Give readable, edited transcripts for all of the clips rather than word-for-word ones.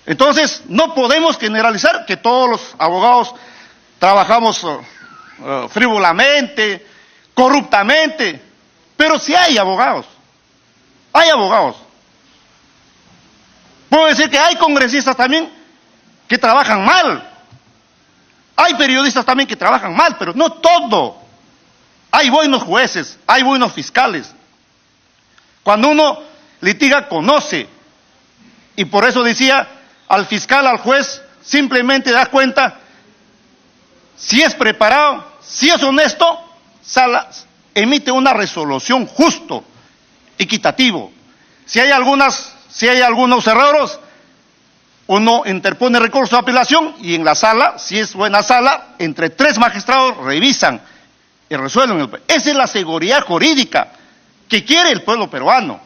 Entonces, no podemos generalizar que todos los abogados trabajamos frívolamente, corruptamente, pero sí hay abogados. Hay abogados. Puedo decir que hay congresistas también que trabajan mal. Hay periodistas también que trabajan mal, pero no todo. Hay buenos jueces, hay buenos fiscales. Cuando uno litiga, conoce. Y por eso decía, al fiscal, al juez, simplemente da cuenta si es preparado, si es honesto, emite una resolución justo, equitativo. Si hay algunos errores, uno interpone recurso de apelación y en la sala, si es buena sala, entre 3 magistrados revisan y resuelven. Esa es la seguridad jurídica que quiere el pueblo peruano.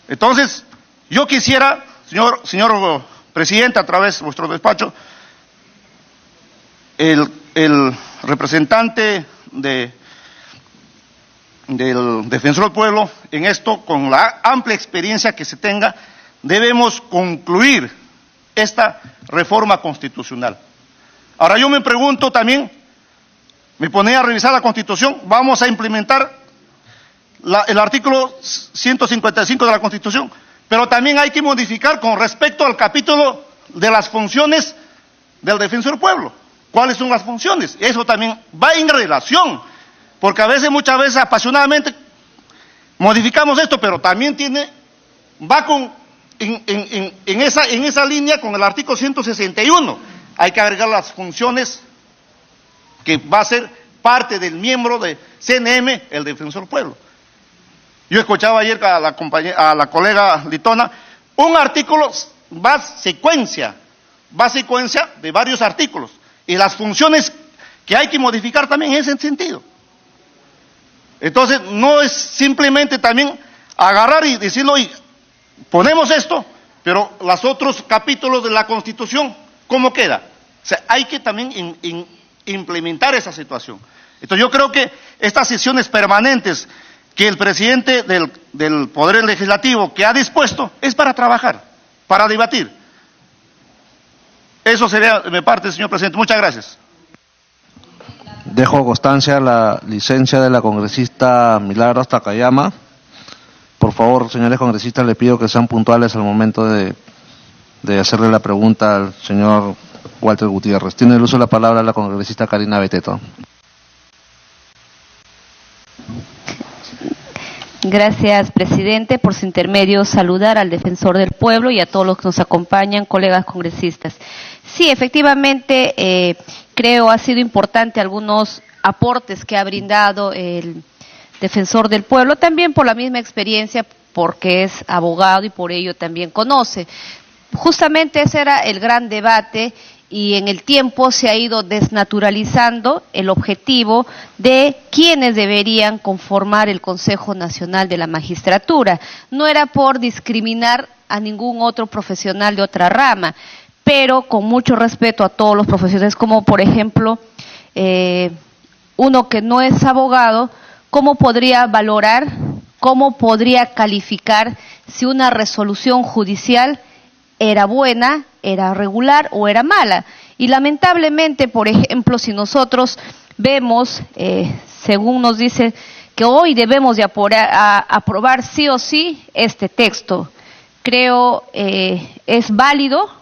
Entonces, yo quisiera, señor presidente, a través de vuestro despacho, el representante del defensor del pueblo, en esto, con la amplia experiencia que se tenga, debemos concluir esta reforma constitucional. Ahora yo me pregunto también, me ponía a revisar la Constitución, vamos a implementar el artículo 155 de la Constitución, pero también hay que modificar con respecto al capítulo de las funciones del defensor del pueblo. ¿Cuáles son las funciones? Eso también va en relación, porque muchas veces apasionadamente modificamos esto, pero también va en esa línea con el artículo 161. Hay que agregar las funciones que va a ser parte del miembro de CNM, el defensor del pueblo. Yo escuchaba ayer a la colega Litona, un artículo va secuencia de varios artículos, y las funciones que hay que modificar también en ese sentido. Entonces, no es simplemente también agarrar y decirlo, oye, ponemos esto, pero los otros capítulos de la Constitución, ¿cómo queda? O sea, hay que también implementar esa situación. Entonces, yo creo que estas sesiones permanentes que el presidente del Poder Legislativo que ha dispuesto es para trabajar, para debatir. Eso sería de mi parte, señor presidente. Muchas gracias. Dejo constancia la licencia de la congresista Milagros Takayama. Por favor, señores congresistas, le pido que sean puntuales al momento de hacerle la pregunta al señor Walter Gutiérrez. Tiene el uso de la palabra la congresista Karina Beteto. Gracias, presidente. Por su intermedio, saludar al defensor del pueblo y a todos los que nos acompañan, colegas congresistas. Sí, efectivamente, creo ha sido importante algunos aportes que ha brindado el defensor del pueblo, también por la misma experiencia, porque es abogado y por ello también conoce. Justamente ese era el gran debate y en el tiempo se ha ido desnaturalizando el objetivo de quiénes deberían conformar el Consejo Nacional de la Magistratura. No era por discriminar a ningún otro profesional de otra rama, pero con mucho respeto a todos los profesionales, como por ejemplo, uno que no es abogado, ¿cómo podría valorar, cómo podría calificar si una resolución judicial era buena, era regular o era mala? Y lamentablemente, por ejemplo, si nosotros vemos, según nos dice, que hoy debemos de aprobar sí o sí este texto, creo es válido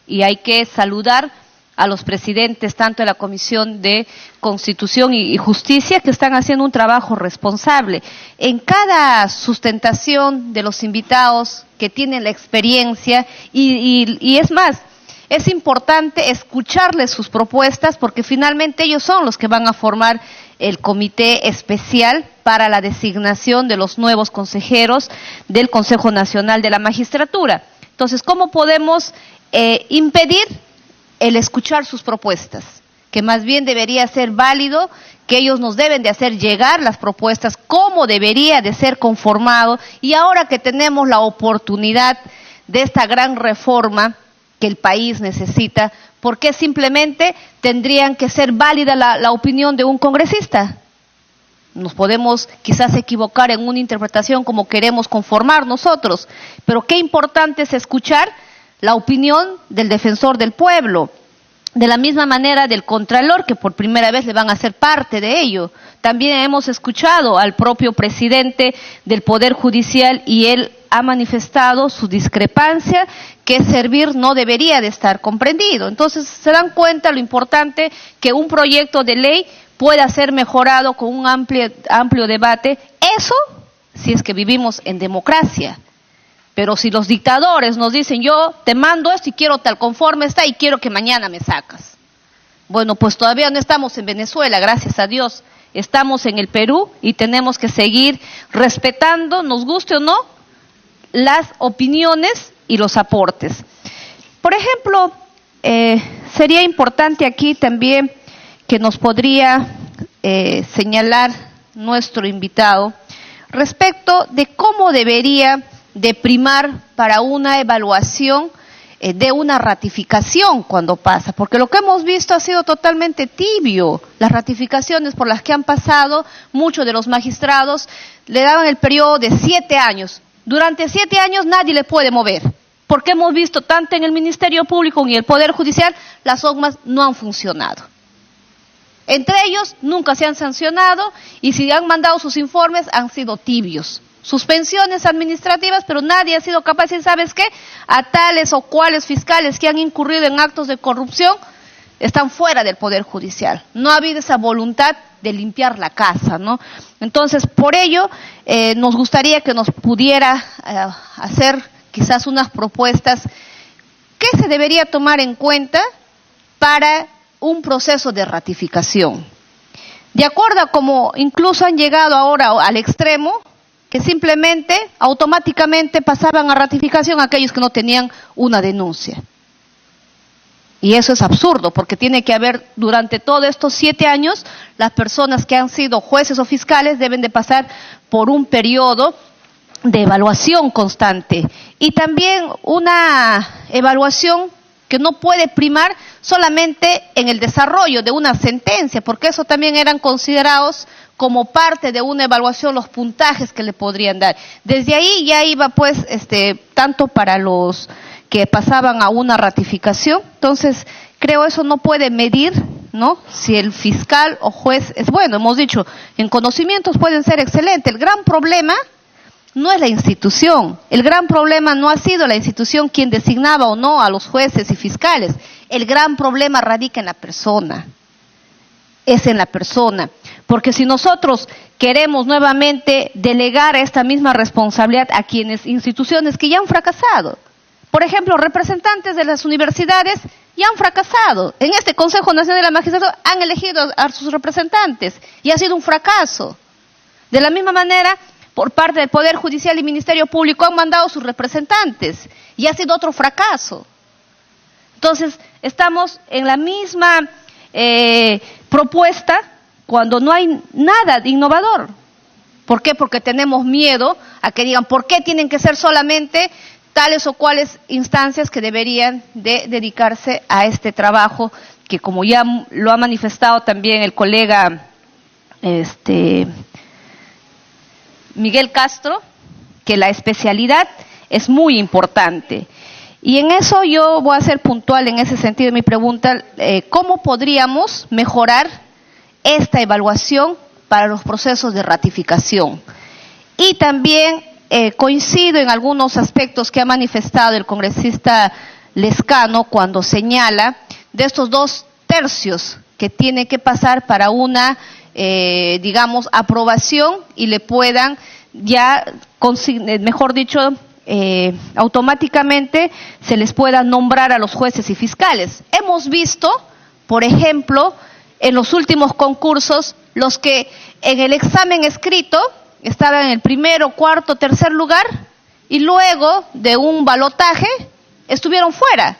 y hay que saludar a los presidentes tanto de la Comisión de Constitución y Justicia que están haciendo un trabajo responsable. En cada sustentación de los invitados que tienen la experiencia y es más, es importante escucharles sus propuestas porque finalmente ellos son los que van a formar el comité especial para la designación de los nuevos consejeros del Consejo Nacional de la Magistratura. Entonces, ¿cómo podemos impedir el escuchar sus propuestas? Que más bien debería ser válido, que ellos nos deben de hacer llegar las propuestas, cómo debería de ser conformado, y ahora que tenemos la oportunidad de esta gran reforma que el país necesita, ¿por qué simplemente tendrían que ser válida la opinión de un congresista? Nos podemos quizás equivocar en una interpretación como queremos conformar nosotros, pero qué importante es escuchar la opinión del defensor del pueblo. De la misma manera del Contralor, que por primera vez le van a hacer parte de ello. También hemos escuchado al propio presidente del Poder Judicial y él ha manifestado su discrepancia, que servir no debería de estar comprendido. Entonces se dan cuenta lo importante que un proyecto de ley pueda ser mejorado con un amplio debate. Eso si es que vivimos en democracia. Pero si los dictadores nos dicen, yo te mando esto y quiero tal conforme está y quiero que mañana me sacas. Bueno, pues todavía no estamos en Venezuela, gracias a Dios. Estamos en el Perú y tenemos que seguir respetando, nos guste o no, las opiniones y los aportes. Por ejemplo, sería importante aquí también que nos podría señalar nuestro invitado respecto de cómo debería de primar para una evaluación de una ratificación cuando pasa, porque lo que hemos visto ha sido totalmente tibio. Las ratificaciones por las que han pasado, muchos de los magistrados le daban el periodo de 7 años. Durante 7 años nadie le puede mover, porque hemos visto tanto en el Ministerio Público y el Poder Judicial, las OCMAs no han funcionado. Entre ellos nunca se han sancionado y si han mandado sus informes han sido tibios. Suspensiones administrativas, pero nadie ha sido capaz de decir, ¿sabes qué? A tales o cuales fiscales que han incurrido en actos de corrupción están fuera del Poder Judicial. No ha habido esa voluntad de limpiar la casa, ¿no? Entonces, por ello, nos gustaría que nos pudiera hacer quizás unas propuestas que se debería tomar en cuenta para un proceso de ratificación. De acuerdo a como incluso han llegado ahora al extremo, que simplemente, automáticamente pasaban a ratificación a aquellos que no tenían una denuncia. Y eso es absurdo, porque tiene que haber, durante todos estos 7 años, las personas que han sido jueces o fiscales deben de pasar por un periodo de evaluación constante. Y también una evaluación que no puede primar solamente en el desarrollo de una sentencia, porque eso también eran considerados como parte de una evaluación los puntajes que le podrían dar. Desde ahí ya iba pues tanto para los que pasaban a una ratificación. Entonces, creo eso no puede medir, ¿no? Si el fiscal o juez es bueno. Hemos dicho, en conocimientos pueden ser excelentes. El gran problema no es la institución. El gran problema no ha sido la institución quien designaba o no a los jueces y fiscales. El gran problema radica en la persona. Es en la persona. Porque si nosotros queremos nuevamente delegar esta misma responsabilidad a quienes, instituciones que ya han fracasado, por ejemplo, representantes de las universidades ya han fracasado. En este Consejo Nacional de la Magistratura han elegido a sus representantes y ha sido un fracaso. De la misma manera, por parte del Poder Judicial y Ministerio Público han mandado sus representantes y ha sido otro fracaso. Entonces, estamos en la misma propuesta cuando no hay nada de innovador. ¿Por qué? Porque tenemos miedo a que digan, ¿por qué tienen que ser solamente tales o cuales instancias que deberían de dedicarse a este trabajo, que como ya lo ha manifestado también el colega Miguel Castro, que la especialidad es muy importante. Y en eso yo voy a ser puntual en ese sentido mi pregunta, ¿cómo podríamos mejorar esta evaluación para los procesos de ratificación? Y también coincido en algunos aspectos que ha manifestado el congresista Lescano cuando señala de estos 2/3 que tiene que pasar para una, digamos, aprobación y le puedan ya, mejor dicho, automáticamente se les pueda nombrar a los jueces y fiscales. Hemos visto, por ejemplo, en los últimos concursos, los que en el examen escrito estaban en el primero, cuarto, tercer lugar y luego de un balotaje estuvieron fuera.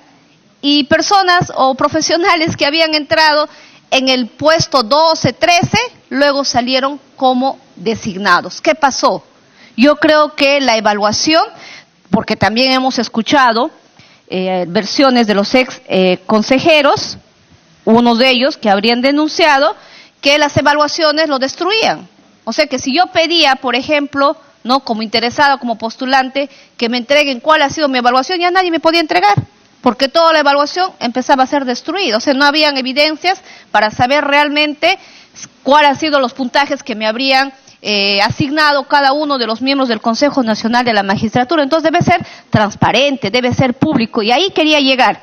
Y personas o profesionales que habían entrado en el puesto 12, 13, luego salieron como designados. ¿Qué pasó? Yo creo que la evaluación, porque también hemos escuchado versiones de los ex consejeros, uno de ellos que habrían denunciado que las evaluaciones lo destruían. O sea que si yo pedía, por ejemplo, no como interesado, como postulante, que me entreguen cuál ha sido mi evaluación, ya nadie me podía entregar. porque toda la evaluación empezaba a ser destruida, o sea, no habían evidencias para saber realmente cuáles han sido los puntajes que me habrían asignado cada uno de los miembros del Consejo Nacional de la Magistratura. Entonces debe ser transparente, debe ser público, y ahí quería llegar,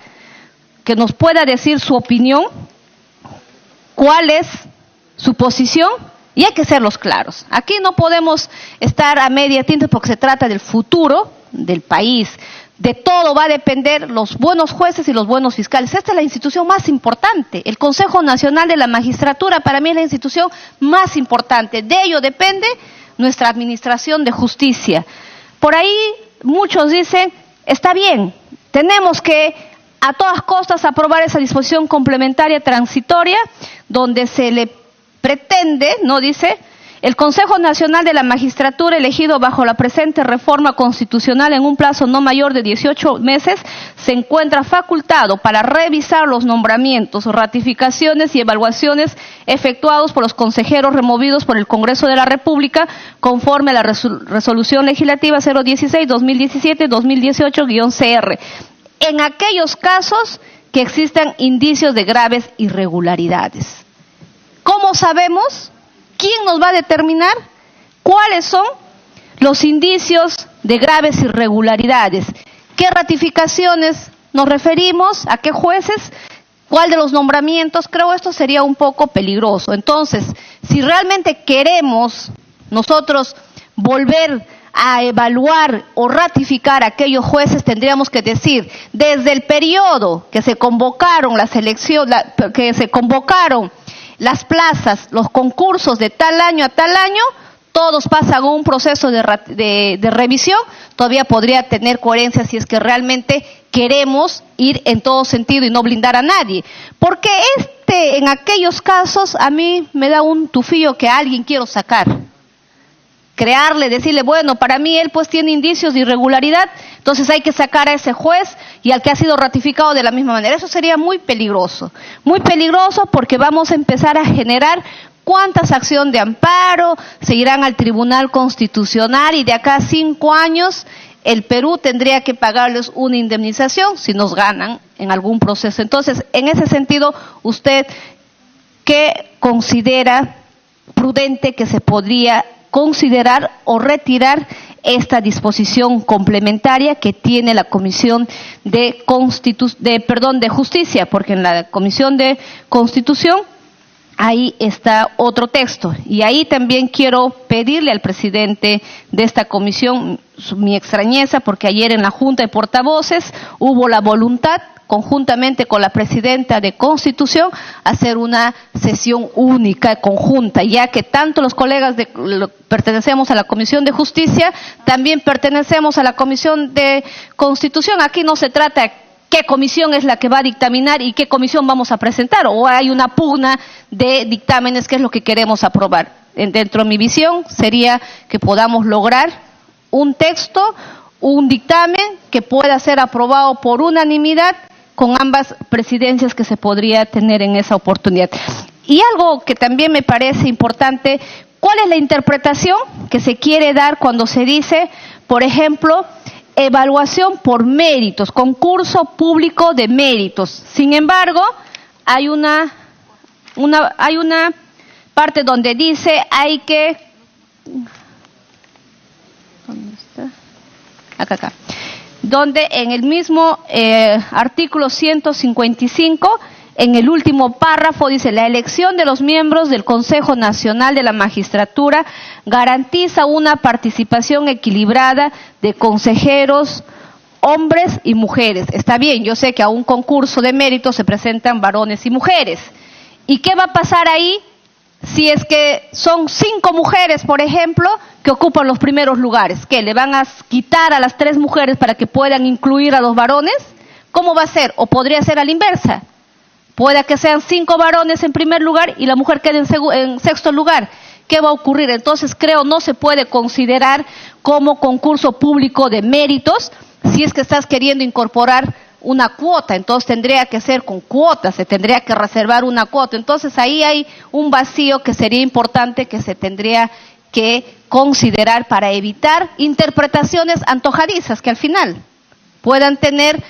que nos pueda decir su opinión, cuál es su posición, y hay que serlos claros. Aquí no podemos estar a media tinta porque se trata del futuro del país. De todo va a depender los buenos jueces y los buenos fiscales. Esta es la institución más importante. El Consejo Nacional de la Magistratura para mí es la institución más importante. De ello depende nuestra administración de justicia. Por ahí muchos dicen, está bien, tenemos que a todas costas aprobar esa disposición complementaria transitoria donde se le pretende, ¿no? Dice, el Consejo Nacional de la Magistratura, elegido bajo la presente reforma constitucional en un plazo no mayor de 18 meses, se encuentra facultado para revisar los nombramientos, ratificaciones y evaluaciones efectuados por los consejeros removidos por el Congreso de la República, conforme a la Resolución Legislativa 016-2017-2018-CR, en aquellos casos que existan indicios de graves irregularidades. ¿Cómo sabemos? ¿Quién nos va a determinar cuáles son los indicios de graves irregularidades? ¿Qué ratificaciones nos referimos? ¿A qué jueces? ¿Cuál de los nombramientos? Creo esto sería un poco peligroso. Entonces, si realmente queremos nosotros volver a evaluar o ratificar a aquellos jueces, tendríamos que decir, desde el periodo que se convocaron las plazas, los concursos de tal año a tal año, todos pasan un proceso de revisión, todavía podría tener coherencia si es que realmente queremos ir en todo sentido y no blindar a nadie. Porque en aquellos casos, a mí me da un tufillo que a alguien quiero sacar. Crearle, decirle, bueno, para mí él pues tiene indicios de irregularidad, entonces hay que sacar a ese juez y al que ha sido ratificado de la misma manera. Eso sería muy peligroso porque vamos a empezar a generar cuántas acciones de amparo se irán al Tribunal Constitucional y de acá a 5 años el Perú tendría que pagarles una indemnización si nos ganan en algún proceso. Entonces, en ese sentido, ¿usted qué considera prudente que se podría considerar o retirar esta disposición complementaria que tiene la Comisión de Justicia? Porque en la Comisión de Constitución ahí está otro texto, y ahí también quiero pedirle al presidente de esta comisión mi extrañeza, porque ayer en la Junta de Portavoces hubo la voluntad, conjuntamente con la presidenta de Constitución, hacer una sesión única, conjunta, ya que tanto los colegas pertenecemos a la Comisión de Justicia, también pertenecemos a la Comisión de Constitución. Aquí no se trata de qué comisión es la que va a dictaminar y qué comisión vamos a presentar, o hay una pugna de dictámenes, que es lo que queremos aprobar. Dentro de mi visión sería que podamos lograr un texto, un dictamen que pueda ser aprobado por unanimidad con ambas presidencias que se podría tener en esa oportunidad. Y algo que también me parece importante, ¿cuál es la interpretación que se quiere dar cuando se dice, por ejemplo, evaluación por méritos, concurso público de méritos? Sin embargo, hay una parte donde dice hay que... ¿Dónde está? Acá. Donde en el mismo artículo 155, en el último párrafo, dice: la elección de los miembros del Consejo Nacional de la Magistratura garantiza una participación equilibrada de consejeros, hombres y mujeres. Está bien, yo sé que a un concurso de mérito se presentan varones y mujeres. ¿Y qué va a pasar ahí si es que son 5 mujeres, por ejemplo, que ocupan los primeros lugares? ¿Qué, le van a quitar a las 3 mujeres para que puedan incluir a los varones? ¿Cómo va a ser? O podría ser a la inversa. Puede que sean 5 varones en primer lugar y la mujer quede en sexto lugar. ¿Qué va a ocurrir? Entonces creo no se puede considerar como concurso público de méritos si es que estás queriendo incorporar una cuota. Entonces tendría que ser con cuotas, se tendría que reservar una cuota. Entonces ahí hay un vacío que sería importante que se tendría que considerar para evitar interpretaciones antojadizas que al final puedan tener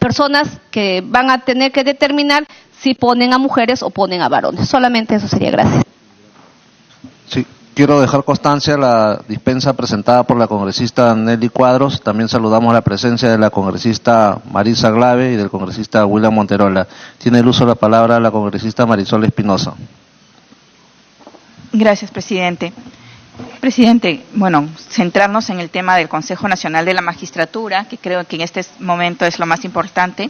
personas que van a tener que determinar si ponen a mujeres o ponen a varones. Solamente eso sería. Gracias. Sí, quiero dejar constancia la dispensa presentada por la congresista Nelly Cuadros. También saludamos la presencia de la congresista Marisa Glave y del congresista William Monterola. Tiene el uso de la palabra la congresista Marisol Espinosa. Gracias, presidente. Presidente, bueno, centrarnos en el tema del Consejo Nacional de la Magistratura, que creo que en este momento es lo más importante,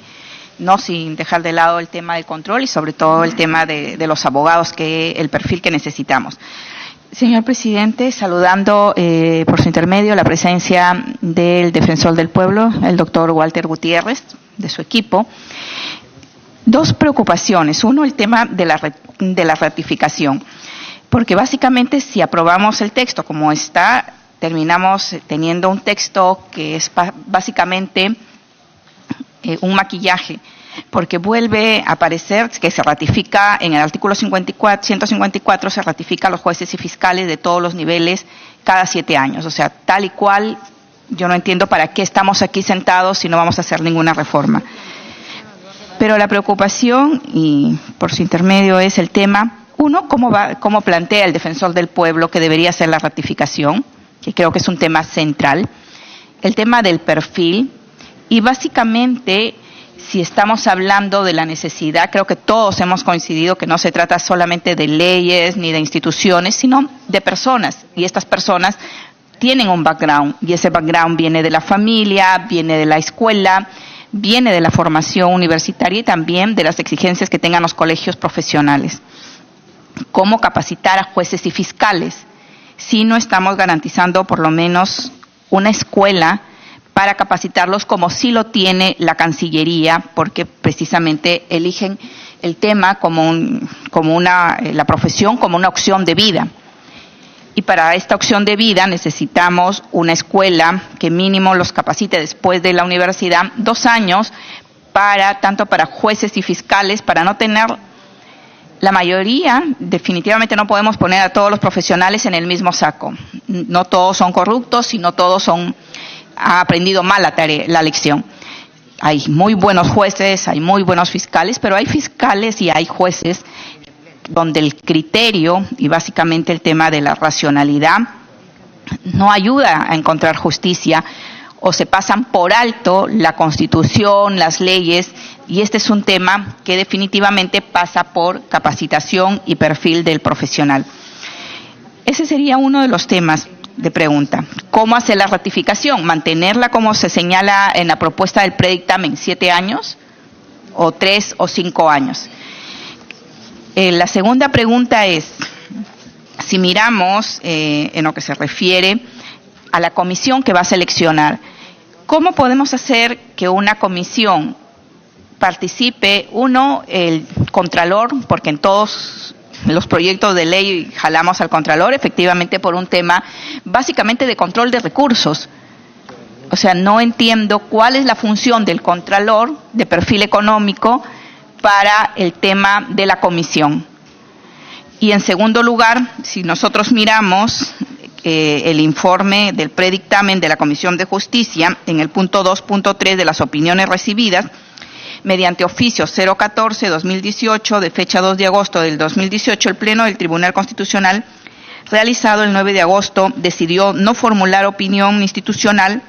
no sin dejar de lado el tema del control y sobre todo el tema de los abogados, el perfil que necesitamos. Señor presidente, saludando por su intermedio la presencia del defensor del pueblo, el doctor Walter Gutiérrez, de su equipo. Dos preocupaciones. Uno, el tema de la ratificación. Porque básicamente si aprobamos el texto como está, terminamos teniendo un texto que es básicamente un maquillaje, porque vuelve a aparecer que se ratifica en el artículo 154, se ratifica a los jueces y fiscales de todos los niveles cada 7 años. O sea, tal y cual, yo no entiendo para qué estamos aquí sentados si no vamos a hacer ninguna reforma. Pero la preocupación, y por su intermedio, es el tema. Uno, cómo plantea el defensor del pueblo que debería ser la ratificación, que creo que es un tema central. El tema del perfil y básicamente, si estamos hablando de la necesidad, creo que todos hemos coincidido que no se trata solamente de leyes ni de instituciones, sino de personas. Y estas personas tienen un background y ese background viene de la familia, viene de la escuela, viene de la formación universitaria y también de las exigencias que tengan los colegios profesionales. Cómo capacitar a jueces y fiscales si no estamos garantizando por lo menos una escuela para capacitarlos como sí lo tiene la Cancillería, porque precisamente eligen el tema la profesión como una opción de vida. Y para esta opción de vida necesitamos una escuela que mínimo los capacite después de la universidad 2 años tanto para jueces y fiscales, para no tener la mayoría. Definitivamente no podemos poner a todos los profesionales en el mismo saco. No todos son corruptos y no todos han aprendido mal la lección. Hay muy buenos jueces, hay muy buenos fiscales, pero hay fiscales y hay jueces donde el criterio y básicamente el tema de la racionalidad no ayuda a encontrar justicia, o se pasan por alto la Constitución, las leyes, y este es un tema que definitivamente pasa por capacitación y perfil del profesional. Ese sería uno de los temas de pregunta. ¿Cómo hacer la ratificación? ¿Mantenerla como se señala en la propuesta del predictamen, 7 años, o 3 o 5 años? La segunda pregunta es, si miramos en lo que se refiere a la comisión que va a seleccionar, ¿cómo podemos hacer que una comisión participe, el Contralor, porque en todos los proyectos de ley jalamos al Contralor, efectivamente por un tema básicamente de control de recursos? O sea, no entiendo cuál es la función del Contralor de perfil económico para el tema de la comisión. Y en segundo lugar, si nosotros miramos el informe del predictamen de la Comisión de Justicia, en el punto 2.3 de las opiniones recibidas, mediante oficio 014-2018, de fecha 2 de agosto del 2018, el Pleno del Tribunal Constitucional, realizado el 9 de agosto, decidió no formular opinión institucional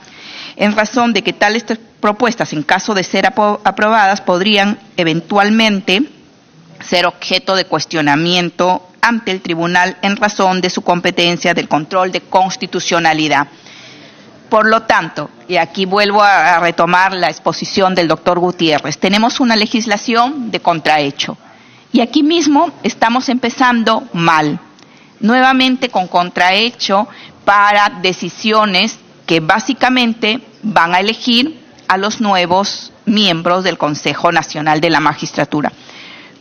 en razón de que tales propuestas, en caso de ser aprobadas, podrían eventualmente ser objeto de cuestionamiento ante el tribunal en razón de su competencia del control de constitucionalidad. Por lo tanto, y aquí vuelvo a retomar la exposición del doctor Gutiérrez, tenemos una legislación de contrahecho y aquí mismo estamos empezando mal, nuevamente con contrahecho para decisiones que básicamente van a elegir a los nuevos miembros del Consejo Nacional de la Magistratura.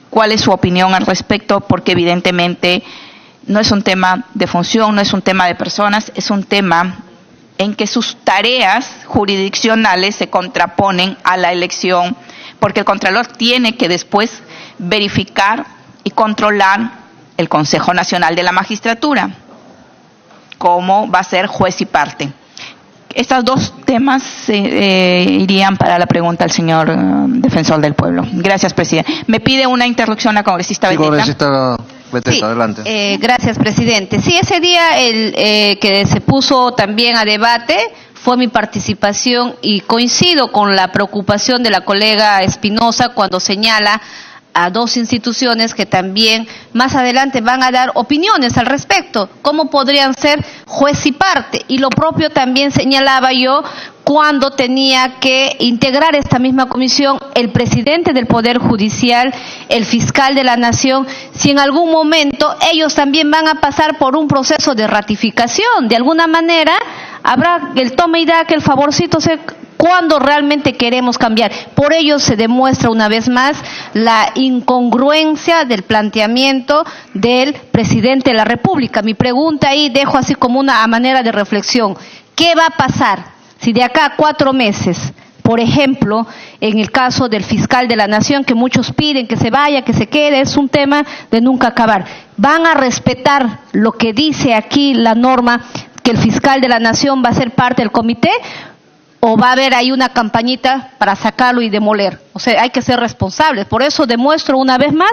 ¿Cuál es su opinión al respecto? Porque evidentemente no es un tema de función, no es un tema de personas, es un tema en que sus tareas jurisdiccionales se contraponen a la elección, porque el Contralor tiene que después verificar y controlar el Consejo Nacional de la Magistratura, cómo va a ser juez y parte. Estos dos temas irían para la pregunta al señor defensor del pueblo. Gracias, presidente. Me pide una interrupción la congresista Sí, Beteta. congresista Beteta, Sí, adelante. gracias, presidente. Sí, ese día que se puso también a debate fue mi participación y coincido con la preocupación de la colega Espinosa cuando señala a dos instituciones que también más adelante van a dar opiniones al respecto, cómo podrían ser juez y parte. Y lo propio también señalaba yo cuando tenía que integrar esta misma comisión el presidente del Poder Judicial, el fiscal de la Nación, si en algún momento ellos también van a pasar por un proceso de ratificación. De alguna manera habrá el toma y da, que el favorcito cuando realmente queremos cambiar. Por ello se demuestra una vez más la incongruencia del planteamiento del presidente de la República. Mi pregunta ahí dejo así como una manera de reflexión. ¿Qué va a pasar si de acá a 4 meses, por ejemplo, en el caso del fiscal de la Nación, que muchos piden que se vaya, que se quede, es un tema de nunca acabar? ¿Van a respetar lo que dice aquí la norma, que el fiscal de la Nación va a ser parte del comité? ¿O va a haber ahí una campañita para sacarlo y demoler? O sea, hay que ser responsables. Por eso demuestro una vez más,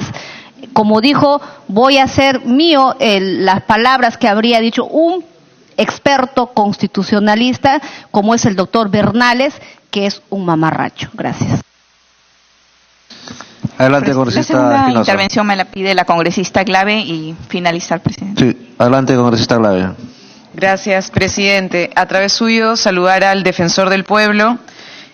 como dijo, voy a hacer mío las palabras que habría dicho un experto constitucionalista, como es el doctor Bernales, que es un mamarracho. Gracias. Adelante, La congresista segunda Espinosa. intervención me la pide la congresista Glave y finalizar, presidente. Sí, adelante, congresista Glave. Gracias, presidente. A través suyo, saludar al defensor del pueblo.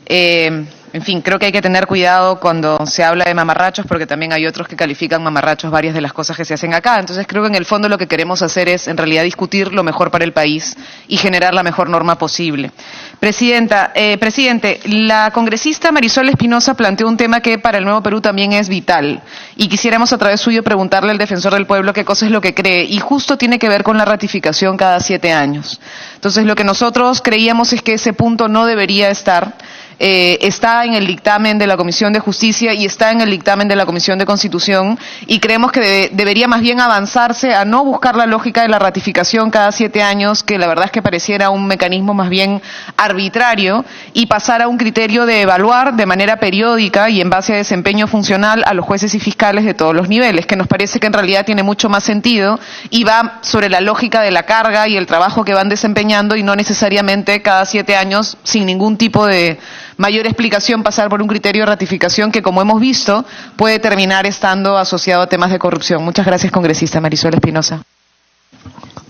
En fin, creo que hay que tener cuidado cuando se habla de mamarrachos, porque también hay otros que califican mamarrachos varias de las cosas que se hacen acá. Entonces creo que en el fondo lo que queremos hacer es, en realidad, discutir lo mejor para el país y generar la mejor norma posible. Presidente, la congresista Marisol Espinosa planteó un tema que para el Nuevo Perú también es vital. Y quisiéramos a través suyo preguntarle al defensor del pueblo qué cosa es lo que cree. Y justo tiene que ver con la ratificación cada 7 años. Entonces lo que nosotros creíamos es que ese punto no debería estar. Está en el dictamen de la Comisión de Justicia y está en el dictamen de la Comisión de Constitución, y creemos que debería más bien avanzarse a no buscar la lógica de la ratificación cada 7 años, que la verdad es que pareciera un mecanismo más bien arbitrario, y pasar a un criterio de evaluar de manera periódica y en base a desempeño funcional a los jueces y fiscales de todos los niveles, que nos parece que en realidad tiene mucho más sentido y va sobre la lógica de la carga y el trabajo que van desempeñando, y no necesariamente cada 7 años sin ningún tipo de mayor explicación pasar por un criterio de ratificación que, como hemos visto, puede terminar estando asociado a temas de corrupción. Muchas gracias, congresista Marisol Espinosa.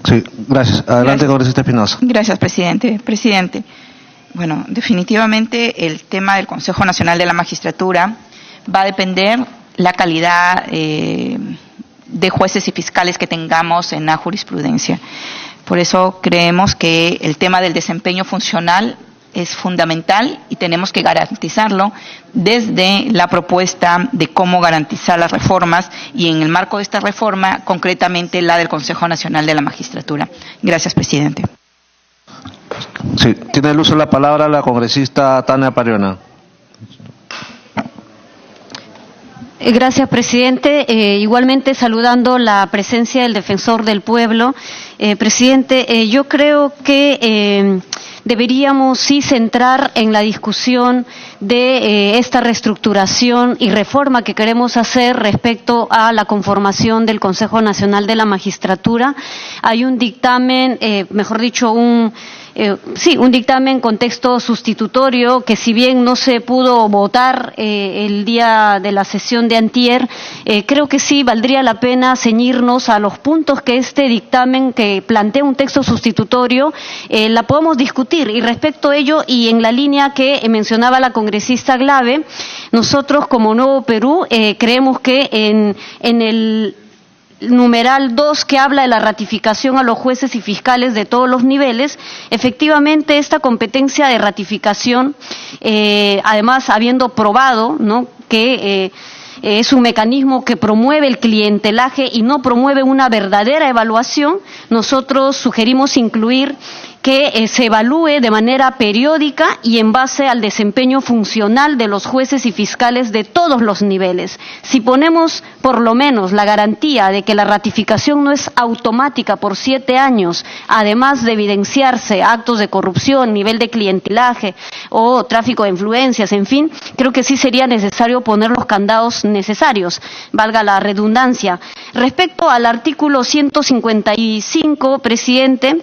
Sí, gracias. Adelante, Gracias. congresista Espinosa. Gracias, presidente. Presidente, bueno, definitivamente el tema del Consejo Nacional de la Magistratura va a depender la calidad de jueces y fiscales que tengamos en la jurisprudencia. Por eso creemos que el tema del desempeño funcional es fundamental y tenemos que garantizarlo desde la propuesta de cómo garantizar las reformas, y en el marco de esta reforma, concretamente la del Consejo Nacional de la Magistratura. Gracias, presidente. Sí, tiene el uso de la palabra la congresista Tania Pariona. Gracias, presidente. Igualmente saludando la presencia del defensor del pueblo. Presidente, yo creo que deberíamos sí centrar en la discusión de esta reestructuración y reforma que queremos hacer respecto a la conformación del Consejo Nacional de la Magistratura. Hay un dictamen, mejor dicho, un dictamen con texto sustitutorio que, si bien no se pudo votar el día de la sesión de antier, creo que sí valdría la pena ceñirnos a los puntos que este dictamen, que plantea un texto sustitutorio, la podemos discutir. Y respecto a ello, y en la línea que mencionaba la congresista Glave, nosotros como Nuevo Perú creemos que en el numeral 2, que habla de la ratificación a los jueces y fiscales de todos los niveles, efectivamente esta competencia de ratificación, además habiendo probado, ¿no?, que es un mecanismo que promueve el clientelaje y no promueve una verdadera evaluación, nosotros sugerimos incluir que se evalúe de manera periódica y en base al desempeño funcional de los jueces y fiscales de todos los niveles. Si ponemos por lo menos la garantía de que la ratificación no es automática por 7 años, además de evidenciarse actos de corrupción, nivel de clientelaje o tráfico de influencias, en fin, creo que sí sería necesario poner los candados necesarios, valga la redundancia. Respecto al artículo 155, presidente,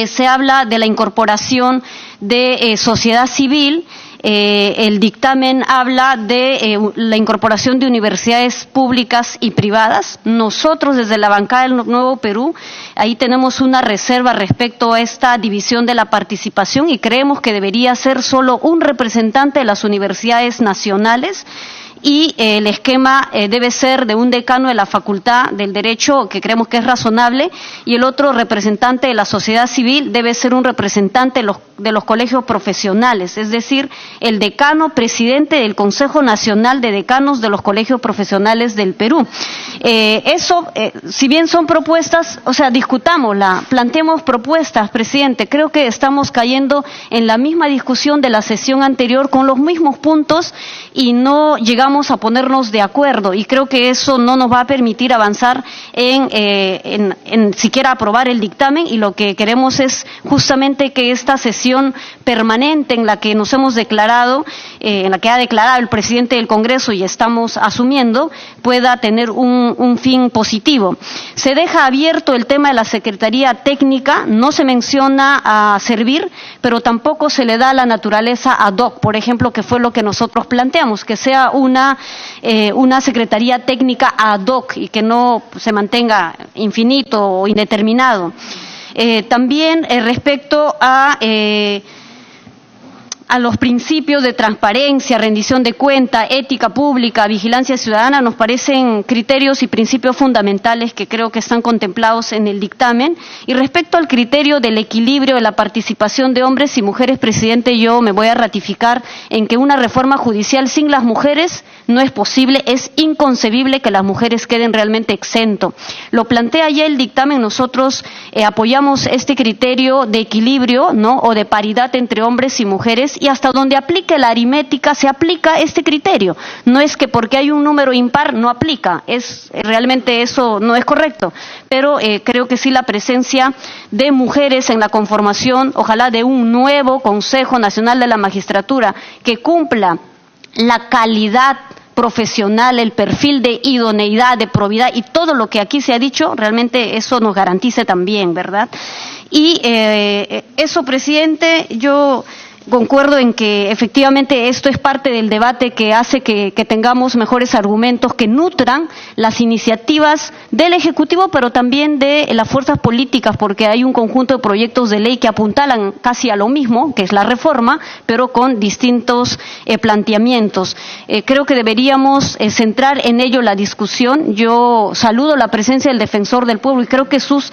se habla de la incorporación de sociedad civil. El dictamen habla de la incorporación de universidades públicas y privadas. Nosotros desde la bancada del Nuevo Perú, ahí tenemos una reserva respecto a esta división de la participación y creemos que debería ser solo un representante de las universidades nacionales. Y el esquema debe ser de un decano de la Facultad del Derecho, que creemos que es razonable, y el otro representante de la sociedad civil debe ser un representante de los colegios profesionales, es decir, el decano presidente del Consejo Nacional de Decanos de los Colegios Profesionales del Perú. Si bien son propuestas, o sea, discutámosla, planteemos propuestas, presidente. Creo que estamos cayendo en la misma discusión de la sesión anterior con los mismos puntos y no llegamos a ponernos de acuerdo, y creo que eso no nos va a permitir avanzar en siquiera aprobar el dictamen, y lo que queremos es justamente que esta sesión permanente en la que nos hemos declarado, en la que ha declarado el presidente del Congreso y estamos asumiendo, pueda tener un fin positivo. Se deja abierto el tema de la Secretaría Técnica, no se menciona a servir, pero tampoco se le da la naturaleza ad hoc, por ejemplo, que fue lo que nosotros planteamos, que sea una Secretaría Técnica ad hoc y que no se mantenga infinito o indeterminado. También respecto a los principios de transparencia, rendición de cuenta, ética pública, vigilancia ciudadana, nos parecen criterios y principios fundamentales que creo que están contemplados en el dictamen. Y respecto al criterio del equilibrio de la participación de hombres y mujeres, presidente, yo me voy a ratificar en que una reforma judicial sin las mujeres no es posible, es inconcebible que las mujeres queden realmente exento. Lo plantea ya el dictamen, nosotros apoyamos este criterio de equilibrio, ¿no?, o de paridad entre hombres y mujeres, y hasta donde aplique la aritmética se aplica este criterio. No es que porque hay un número impar no aplica, realmente eso no es correcto, pero creo que sí la presencia de mujeres en la conformación, ojalá de un nuevo Consejo Nacional de la Magistratura que cumpla la calidad profesional, el perfil de idoneidad, de probidad y todo lo que aquí se ha dicho, realmente eso nos garantice también, ¿verdad? Y eso, presidente, yo concuerdo en que efectivamente esto es parte del debate que hace que tengamos mejores argumentos que nutran las iniciativas del Ejecutivo, pero también de las fuerzas políticas, porque hay un conjunto de proyectos de ley que apuntalan casi a lo mismo, que es la reforma, pero con distintos planteamientos. Creo que deberíamos centrar en ello la discusión. Yo saludo la presencia del Defensor del Pueblo y creo que sus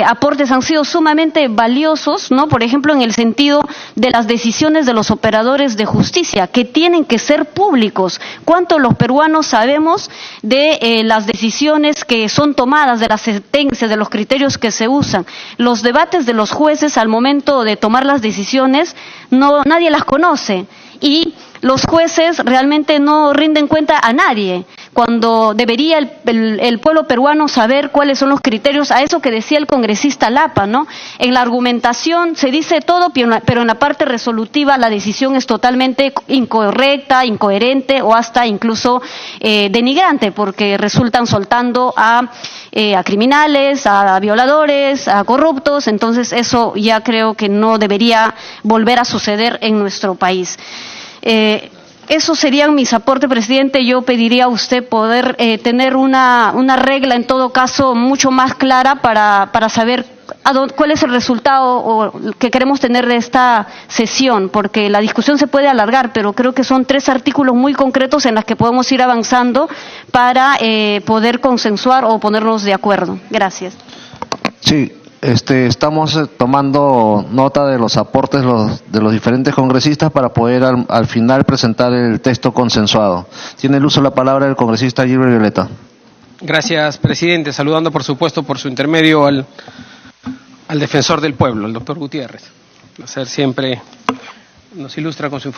aportes han sido sumamente valiosos, ¿no? Por ejemplo, en el sentido de las decisiones de los operadores de justicia, que tienen que ser públicos. ¿Cuánto los peruanos sabemos de las decisiones que son tomadas, de las sentencias, de los criterios que se usan? Los debates de los jueces al momento de tomar las decisiones, nadie las conoce. Y los jueces realmente no rinden cuenta a nadie, cuando debería el pueblo peruano saber cuáles son los criterios, a eso que decía el congresista Lapa, ¿no? En la argumentación se dice todo, pero en la parte resolutiva la decisión es totalmente incorrecta, incoherente o hasta incluso denigrante, porque resultan soltando a criminales, a violadores, a corruptos. Entonces eso ya creo que no debería volver a suceder en nuestro país. Esos serían mis aportes, presidente. Yo pediría a usted poder tener una regla, en todo caso, mucho más clara para saber cuál es el resultado que queremos tener de esta sesión, porque la discusión se puede alargar, pero creo que son 3 artículos muy concretos en los que podemos ir avanzando para poder consensuar o ponernos de acuerdo. Gracias. Sí. Estamos tomando nota de los aportes de los diferentes congresistas para poder al final presentar el texto consensuado. Tiene el uso de la palabra el congresista Gilbert Violeta. Gracias, presidente. Saludando, por supuesto, por su intermedio al al defensor del pueblo, el doctor Gutiérrez. Un placer, siempre nos ilustra con su información.